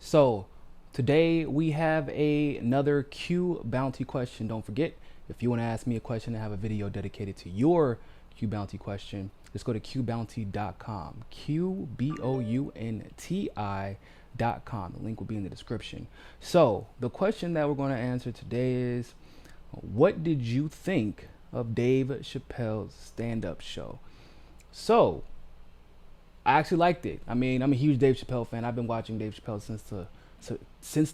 So today we have another Qbounti question. Don't forget, if you want to ask me a question and have a video dedicated to your Qbounti question, just go to Qbounti.com. Qbounti.com. The link will be in the description. So the question that we're going to answer today is, what did you think of Dave Chappell's stand-up show? So I actually liked it. I mean, I'm a huge Dave Chappelle fan. I've been watching Dave Chappelle since the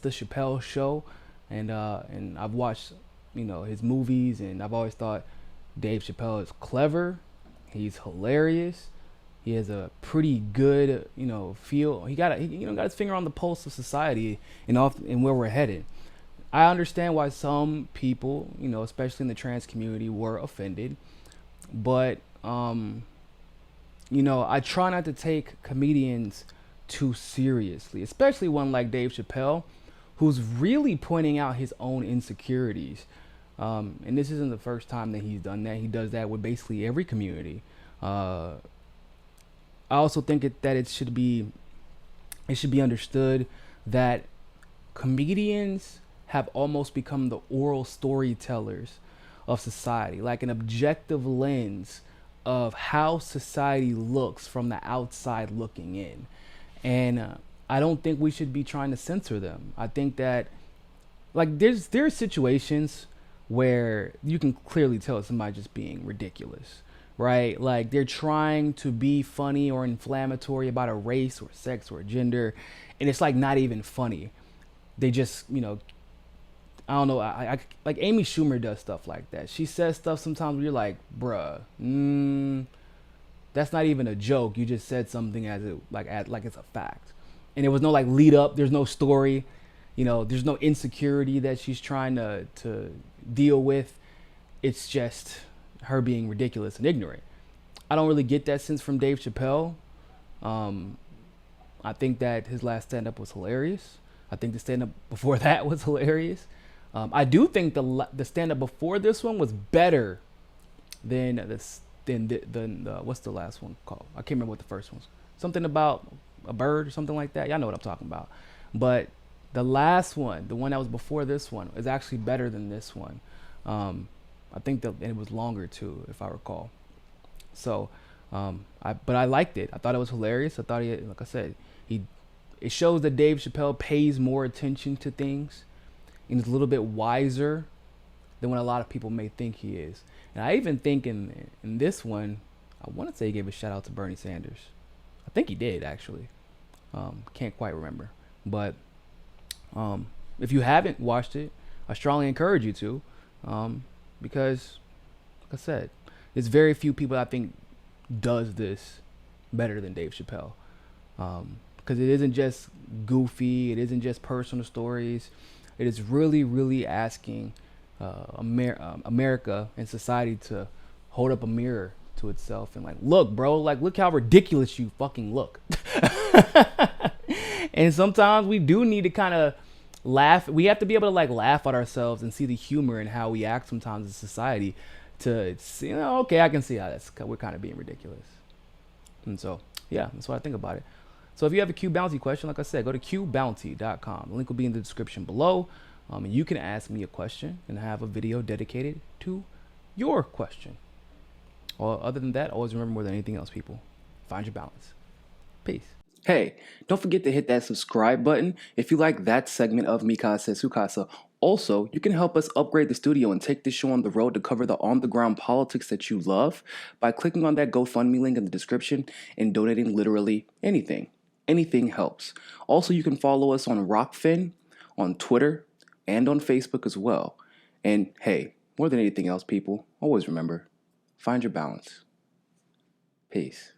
Chappelle show, and I've watched his movies, and I've always thought Dave Chappelle is clever. He's hilarious. He has a pretty good feel. He got his finger on the pulse of society and where we're headed. I understand why some people, especially in the trans community, were offended, but I try not to take comedians too seriously, especially one like Dave Chappelle, who's really pointing out his own insecurities. And this isn't the first time that he's done that. He does that with basically every community. I also think that it should be understood that comedians have almost become the oral storytellers of society, like an objective lens of how society looks from the outside looking in. And I don't think we should be trying to censor them. I think that there are situations where you can clearly tell somebody just being ridiculous, right? Like they're trying to be funny or inflammatory about a race or sex or gender, and it's like not even funny. They just I don't know. I like Amy Schumer does stuff like that. She says stuff sometimes where you're like, bruh, that's not even a joke. You just said something as it like it's a fact, and there was no like lead up. There's no story. There's no insecurity that she's trying to deal with. It's just her being ridiculous and ignorant. I don't really get that sense from Dave Chappelle. I think that his last stand up was hilarious. I think the stand up before that was hilarious. I do think the stand up before this one was better than the what's the last one called? I can't remember what the first one's. Something about a bird or something like that. Y'all know what I'm talking about. But the last one, the one that was before this one, is actually better than this one. I think that it was longer too, if I recall. So, but I liked it. I thought it was hilarious. I thought like I said, it shows that Dave Chappelle pays more attention to things and is a little bit wiser than what a lot of people may think he is. And I even think in this one, I want to say he gave a shout out to Bernie Sanders. I think he did actually. Can't quite remember. But if you haven't watched it, I strongly encourage you to, because, like I said, there's very few people I think does this better than Dave Chappelle. Because it isn't just goofy, it isn't just personal stories. It is really, really asking America and society to hold up a mirror to itself and look, bro, look how ridiculous you fucking look. And sometimes we do need to kind of laugh. We have to be able to laugh at ourselves and see the humor in how we act sometimes in society to see, okay, I can see how we're kind of being ridiculous. And so, yeah, that's what I think about it. So if you have a Qbounti question, like I said, go to Qbounti.com. The link will be in the description below. And you can ask me a question and have a video dedicated to your question. Well, other than that, always remember, more than anything else, people, find your balance. Peace. Hey, don't forget to hit that subscribe button if you like that segment of Mikasa Sukasa. Also, you can help us upgrade the studio and take this show on the road to cover the on-the-ground politics that you love by clicking on that GoFundMe link in the description and donating literally anything. Anything helps. Also, you can follow us on Rockfin, on Twitter, and on Facebook as well. And hey, more than anything else, people, always remember, find your balance. Peace.